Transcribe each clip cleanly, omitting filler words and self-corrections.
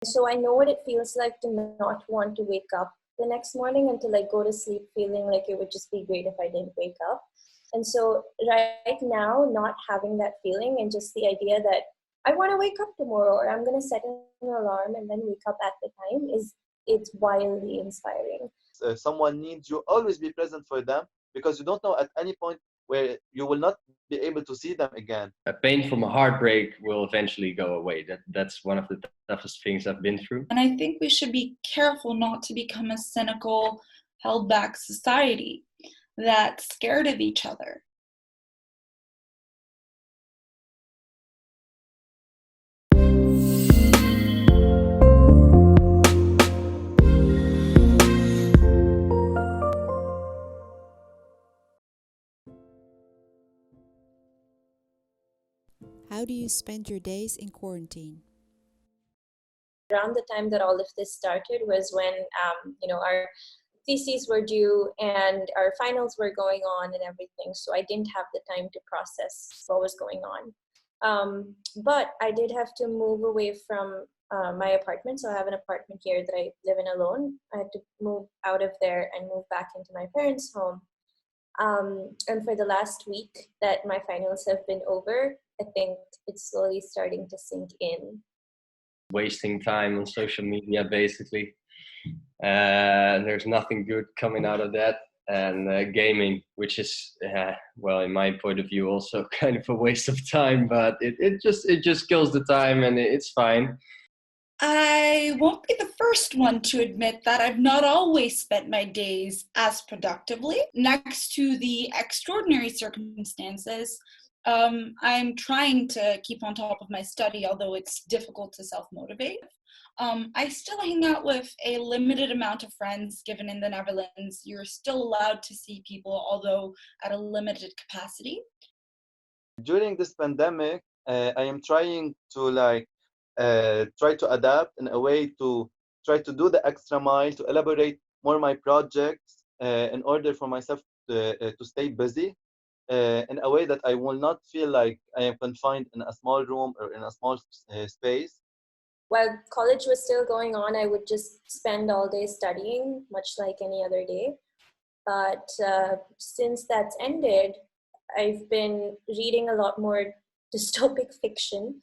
So I know what it feels like to not want to wake up the next morning and to like go to sleep feeling like it would just be great if I didn't wake up. And so right now, not having that feeling and just the idea that I want to wake up tomorrow or I'm going to set an alarm and then wake up at the time it's wildly inspiring. If someone needs you, always be present for them, because you don't know at any point where you will not be able to see them again. A pain from a heartbreak will eventually go away. That's one of the toughest things I've been through. And I think we should be careful not to become a cynical, held back society that's scared of each other. How do you spend your days in quarantine? Around the time that all of this started was when, our theses were due and our finals were going on and everything. So I didn't have the time to process what was going on. But I did have to move away from my apartment. So I have an apartment here that I live in alone. I had to move out of there and move back into my parents' home. And for the last week that my finals have been over, I think it's slowly starting to sink in. Wasting time on social media, basically. There's nothing good coming out of that. And gaming, which is, in my point of view, also kind of a waste of time, but it just kills the time and it's fine. I won't be the first one to admit that I've not always spent my days as productively. Next to the extraordinary circumstances, I'm trying to keep on top of my study, although it's difficult to self-motivate. I still hang out with a limited amount of friends, given in the Netherlands, you're still allowed to see people, although at a limited capacity. During this pandemic, I am trying to try to adapt in a way to try to do the extra mile, to elaborate more my projects in order for myself to stay busy in a way that I will not feel like I am confined in a small room or in a small space. While college was still going on, I would just spend all day studying, much like any other day. But since that's ended, I've been reading a lot more dystopic fiction.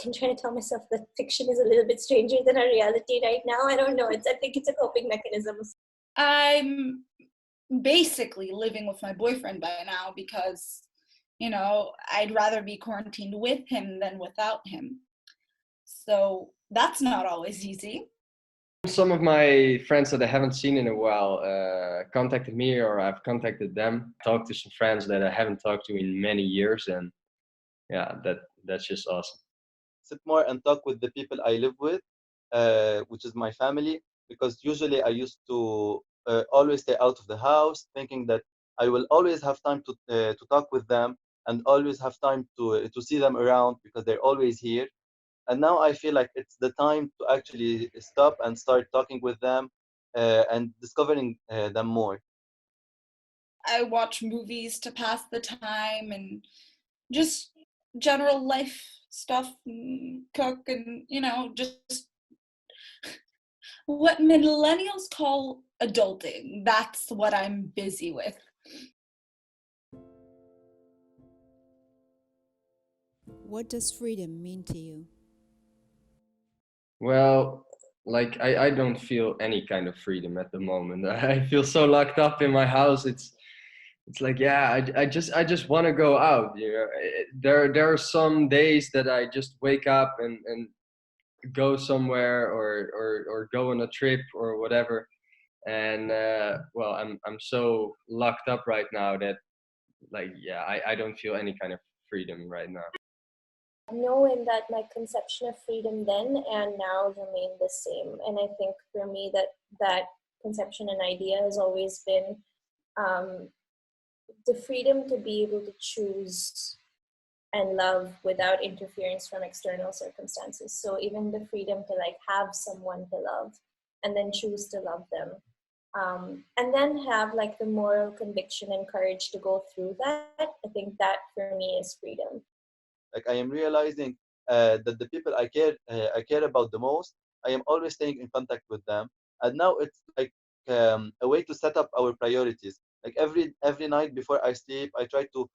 I'm trying to tell myself that fiction is a little bit stranger than our reality right now. I don't know. I think it's a coping mechanism. I'm basically living with my boyfriend by now because, I'd rather be quarantined with him than without him. So that's not always easy. Some of my friends that I haven't seen in a while contacted me, or I've contacted them. Talked to some friends that I haven't talked to in many years, and yeah, that's just awesome. Sit more and talk with the people I live with, which is my family, because usually I used to always stay out of the house, thinking that I will always have time to talk with them and always have time to see them around because they're always here. And now I feel like it's the time to actually stop and start talking with them and discovering them more. I watch movies to pass the time and just general life stuff, and cook, and just what millennials call adulting. That's what I'm busy with. What does freedom mean to you? Well, like I don't feel any kind of freedom at the moment. I feel so locked up in my house. It's like, yeah, I just want to go out. There are some days that I just wake up and go somewhere or go on a trip or whatever. And I'm so locked up right now that I don't feel any kind of freedom right now. Knowing that my conception of freedom then and now remain the same. And I think for me that conception and idea has always been the freedom to be able to choose and love without interference from external circumstances. So even the freedom to have someone to love and then choose to love them. And then have the moral conviction and courage to go through that. I think that for me is freedom. I am realizing that the people I care about the most I am always staying in contact with them. And now it's like a way to set up our priorities. Like every night before I sleep, I try to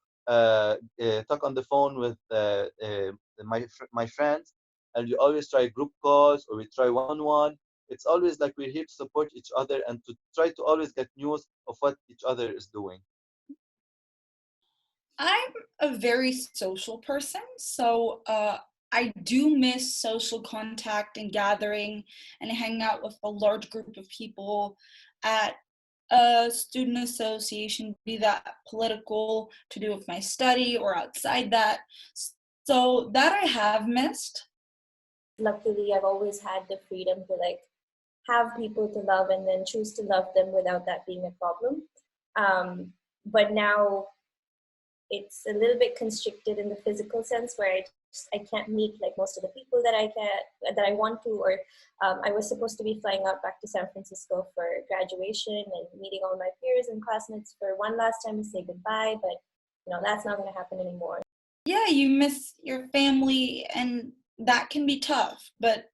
talk on the phone with my friends, and we always try group calls or we try one-on-one. It's always like we're here to support each other and to try to always get news of what each other is doing. I'm a very social person, so I do miss social contact and gathering and hanging out with a large group of people at a student association, be that political, to do with my study, or outside that. So that I have missed. Luckily, I've always had the freedom to like have people to love and then choose to love them without that being a problem. But now it's a little bit constricted in the physical sense where I can't meet like most of the people that I want to, or I was supposed to be flying out back to San Francisco for graduation and meeting all my peers and classmates for one last time to say goodbye, but you know, that's not going to happen anymore. Yeah, you miss your family and that can be tough, but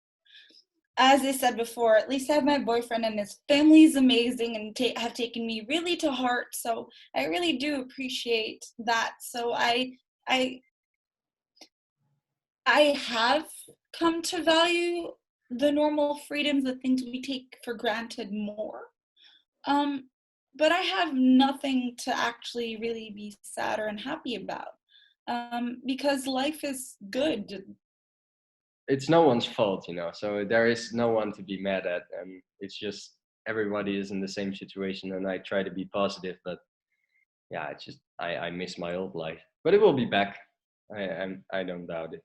as I said before, at least I have my boyfriend and his family is amazing and have taken me really to heart. So I really do appreciate that. So I have come to value the normal freedoms, the things we take for granted more. But I have nothing to actually really be sad or unhappy about because life is good. It's no one's fault, you know, so there is no one to be mad at, and it's just everybody is in the same situation, and I try to be positive, but yeah, it's just I miss my old life, but it will be back. I don't doubt it.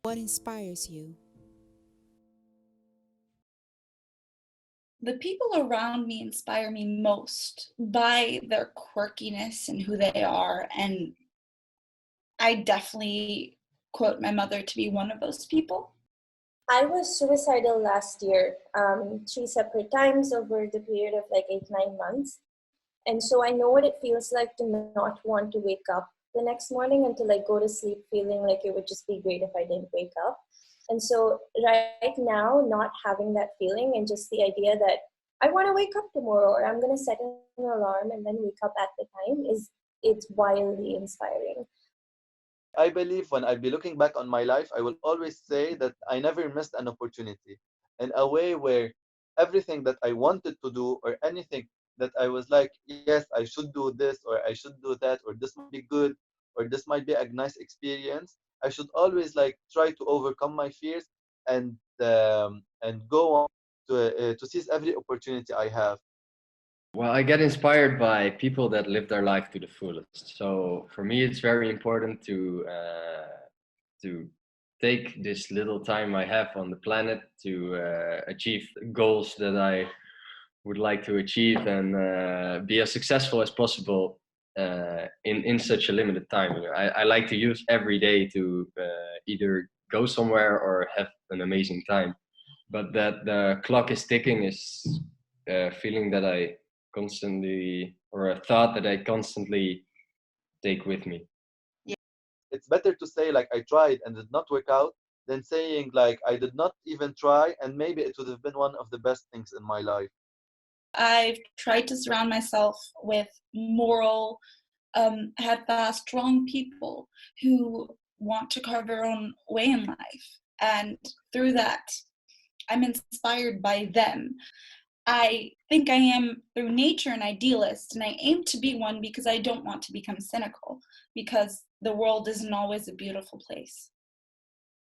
What inspires you? The people around me inspire me most by their quirkiness and who they are, and I definitely quote my mother to be one of those people. I was suicidal last year, 3 separate times over the period of like 8-9 months. And so I know what it feels like to not want to wake up the next morning and to like go to sleep feeling like it would just be great if I didn't wake up. And so right now, not having that feeling and just the idea that I want to wake up tomorrow or I'm going to set an alarm and then wake up at the time it's wildly inspiring. I believe when I'll be looking back on my life, I will always say that I never missed an opportunity in a way where everything that I wanted to do or anything that I was like, yes, I should do this or I should do that or this might be good or this might be a nice experience. I should always like try to overcome my fears and go on to seize every opportunity I have. Well, I get inspired by people that live their life to the fullest. So for me, it's very important to take this little time I have on the planet to achieve goals that I would like to achieve and be as successful as possible in such a limited time. You know, I like to use every day to either go somewhere or have an amazing time. But that the clock is ticking is a feeling that I constantly, or a thought that I constantly take with me. It's better to say like I tried and did not work out than saying like I did not even try and maybe it would have been one of the best things in my life. I've tried to surround myself with moral, headfast, strong people who want to carve their own way in life. And through that, I'm inspired by them. I think I am through nature an idealist, and I aim to be one because I don't want to become cynical, because the world isn't always a beautiful place.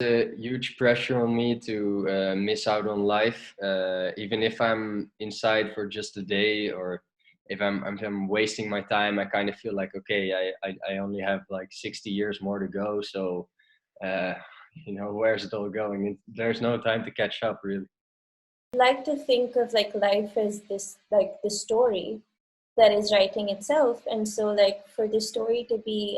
A huge pressure on me to miss out on life, even if I'm inside for just a day, or if I'm wasting my time. I kind of feel like, okay, I only have like 60 years more to go, so you know, where's it all going? There's no time to catch up, really. I like to think of like life as this like the story that is writing itself, and so like for the story to be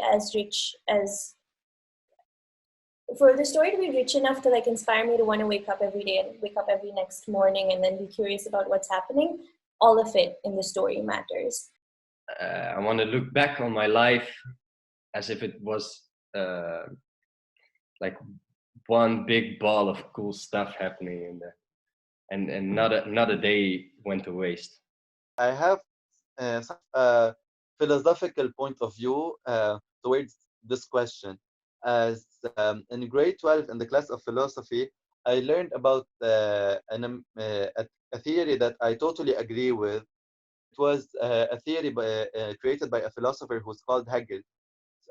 rich enough to like inspire me to want to wake up every day and wake up every next morning and then be curious about what's happening, all of it in the story matters. I want to look back on my life as if it was like one big ball of cool stuff happening in there, and not a day went to waste. I have some philosophical point of view towards this question. As in grade 12 in the class of philosophy, I learned about a theory that I totally agree with. It was a theory created by a philosopher who's called Hegel.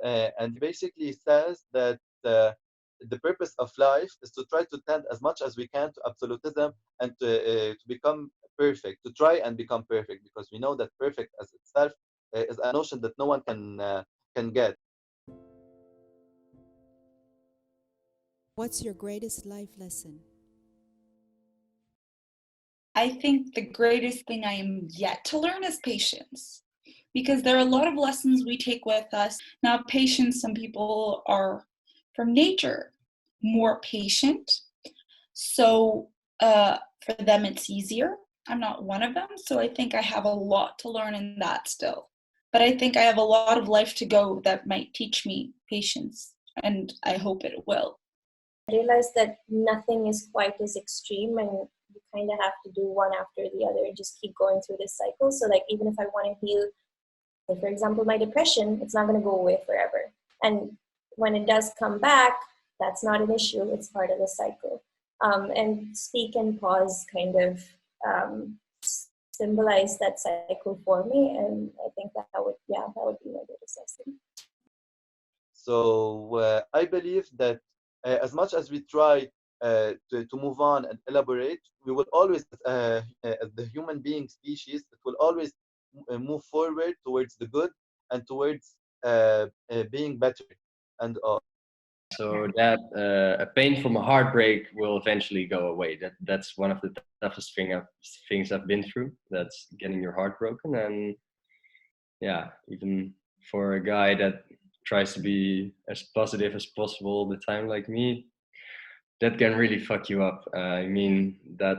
And basically says that the purpose of life is to try to tend as much as we can to absolutism and to become perfect, to try and become perfect, because we know that perfect as itself is a notion that no one can get. What's your greatest life lesson? I think the greatest thing I am yet to learn is patience, because there are a lot of lessons we take with us. Now, patience, some people are from nature more patient, so for them it's easier. I'm not one of them, so I think I have a lot to learn in that still. But I think I have a lot of life to go that might teach me patience, and I hope it will. I realized that nothing is quite as extreme, and you kind of have to do one after the other and just keep going through this cycle. So like, even if I want to heal, like for example, my depression, it's not going to go away forever. And when it does come back, that's not an issue. It's part of the cycle. And speak and pause kind of symbolize that cycle for me. And I think that would be my greatest lesson. So I believe that as much as we try to move on and elaborate, we will always, as the human being species, it will always move forward towards the good and towards being better and all. So that a pain from a heartbreak will eventually go away. That's one of the toughest things I've been through. That's getting your heart broken. And yeah, even for a guy that tries to be as positive as possible all the time like me, that can really fuck you up. I mean, that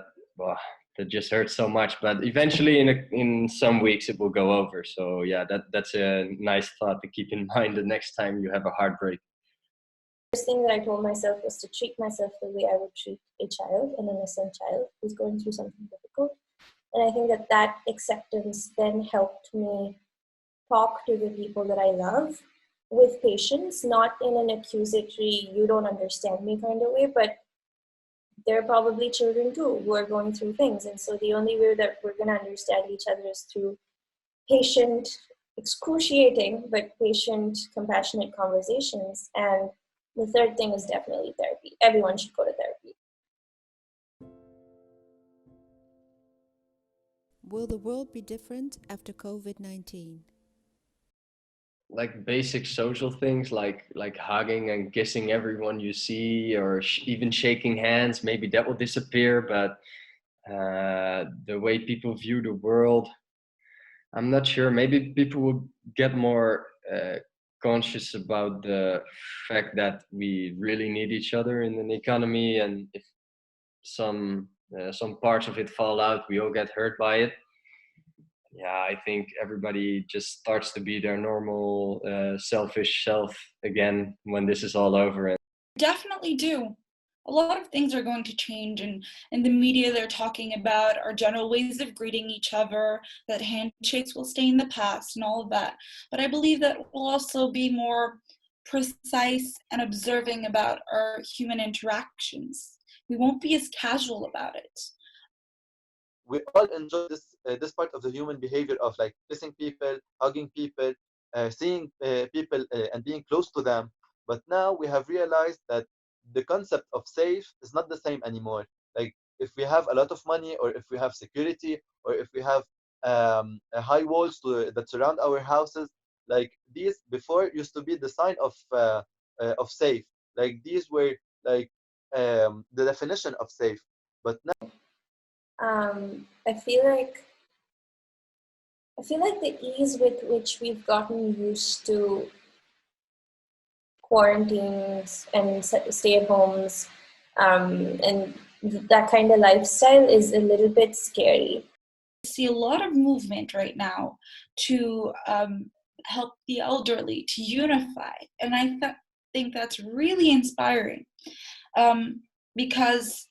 just hurts so much, but eventually in some weeks it will go over. So yeah, that's a nice thought to keep in mind the next time you have a heartbreak. First thing that I told myself was to treat myself the way I would treat a child, an innocent child who's going through something difficult. And I think that acceptance then helped me talk to the people that I love with patience, not in an accusatory, you don't understand me kind of way, but they're probably children too who are going through things. And so the only way that we're going to understand each other is through patient, excruciating, but patient, compassionate conversations. And the third thing is definitely therapy. Everyone should go to therapy. Will the world be different after COVID-19? Like basic social things like hugging and kissing everyone you see, or even shaking hands, maybe that will disappear. But the way people view the world, I'm not sure. Maybe people will get more conscious about the fact that we really need each other in an economy, and if some parts of it fall out, we all get hurt by it. Yeah, I think everybody just starts to be their normal selfish self again when this is all over. And definitely do. A lot of things are going to change, and in the media they're talking about our general ways of greeting each other, that handshakes will stay in the past and all of that. But I believe that we'll also be more precise and observing about our human interactions. We won't be as casual about it. We all enjoy this part of the human behavior of like kissing people, hugging people, seeing people and being close to them. But now we have realized that the concept of safe is not the same anymore. Like if we have a lot of money, or if we have security, or if we have high walls that surround our houses, like these before used to be the sign of safe. Like these were like the definition of safe. But now I feel like the ease with which we've gotten used to quarantines and stay-at-homes and that kind of lifestyle is a little bit scary. I see a lot of movement right now to help the elderly, to unify. And think that's really inspiring, because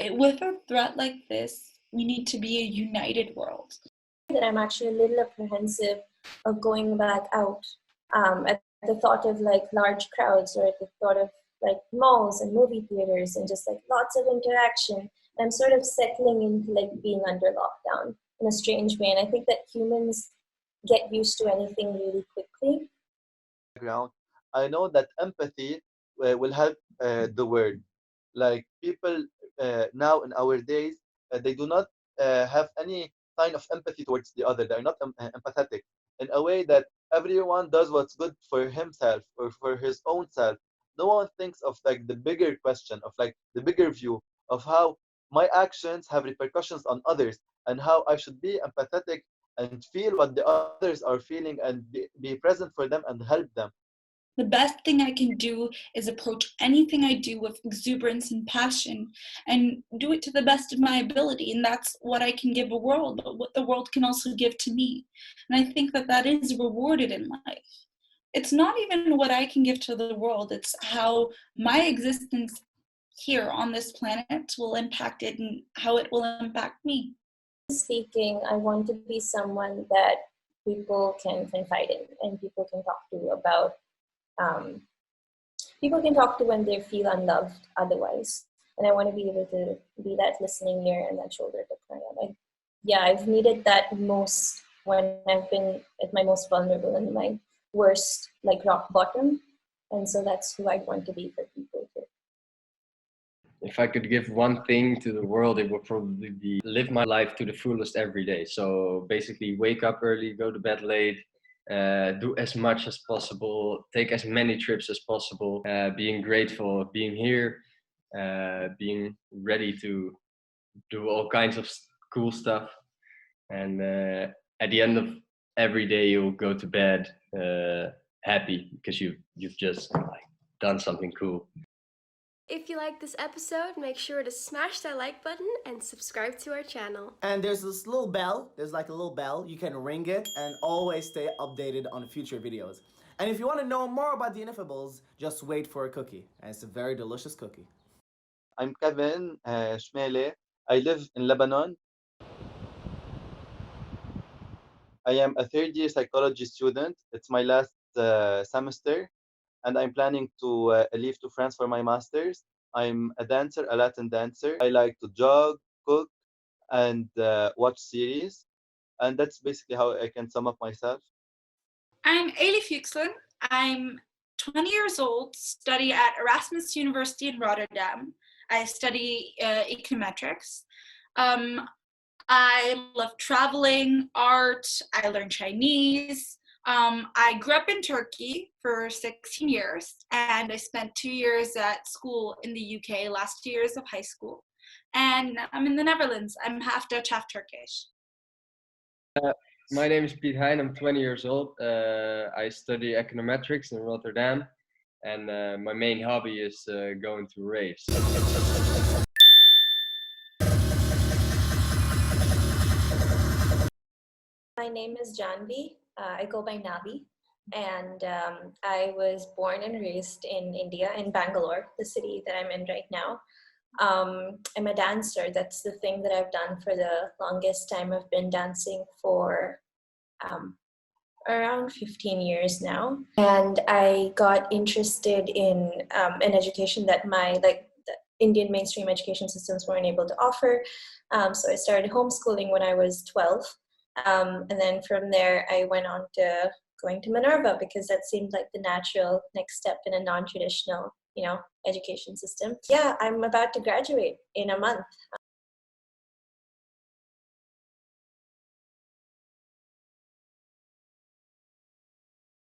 with a threat like this, we need to be a united world. That I'm actually a little apprehensive of going back out at the thought of like large crowds, or at the thought of like malls and movie theaters and just like lots of interaction. I'm sort of settling into like being under lockdown in a strange way. And I think that humans get used to anything really quickly. I know that empathy will help the world. Like people now in our days, they do not have any kind of empathy towards the other. They're not empathetic in a way that everyone does what's good for himself or for his own self. No one thinks of like the bigger question, of like the bigger view of how my actions have repercussions on others, and how I should be empathetic and feel what the others are feeling, and be present for them and help them. The best thing I can do is approach anything I do with exuberance and passion, and do it to the best of my ability. And that's what I can give the world, but what the world can also give to me. And I think that that is rewarded in life. It's not even what I can give to the world, it's how my existence here on this planet will impact it and how it will impact me. Speaking, I want to be someone that people can confide in and people can talk to about. People can talk to when they feel unloved otherwise. And I want to be able to be that listening ear and that shoulder to cry on. I've needed that most when I've been at my most vulnerable and my worst, like rock bottom. And so that's who I want to be for people too. If I could give one thing to the world, it would probably be live my life to the fullest every day. So basically wake up early, go to bed late, do as much as possible, take as many trips as possible, being grateful of being here, being ready to do all kinds of cool stuff. And at the end of every day, you'll go to bed happy because you've just like done something cool. If you like this episode, make sure to smash that like button and subscribe to our channel. And there's this little bell, there's like a little bell, you can ring it and always stay updated on future videos. And if you want to know more about the Ineffables, just wait for a cookie, and it's a very delicious cookie. I'm Kevin Shmele. I live in Lebanon. I am a third-year psychology student. It's my last semester, and I'm planning to leave to France for my master's. I'm a dancer, a Latin dancer. I like to jog, cook, and watch series. And that's basically how I can sum up myself. I'm Eilif Fuchslen. I'm 20 years old, study at Erasmus University in Rotterdam. I study econometrics. I love traveling, art, I learn Chinese. I grew up in Turkey for 16 years, and I spent 2 years at school in the UK, last 2 years of high school. And I'm in the Netherlands. I'm half Dutch, half Turkish. My name is Piet Hein. I'm 20 years old. I study econometrics in Rotterdam, and my main hobby is going to raves. My name is Janvi. I go by Navi, and I was born and raised in India, in Bangalore, the city that I'm in right now. I'm a dancer. That's the thing that I've done for the longest time. I've been dancing for around 15 years now, and I got interested in an education that the Indian mainstream education systems weren't able to offer. So I started homeschooling when I was 12. And then from there, I went on to going to Minerva because that seemed like the natural next step in a non-traditional, education system. Yeah, I'm about to graduate in a month.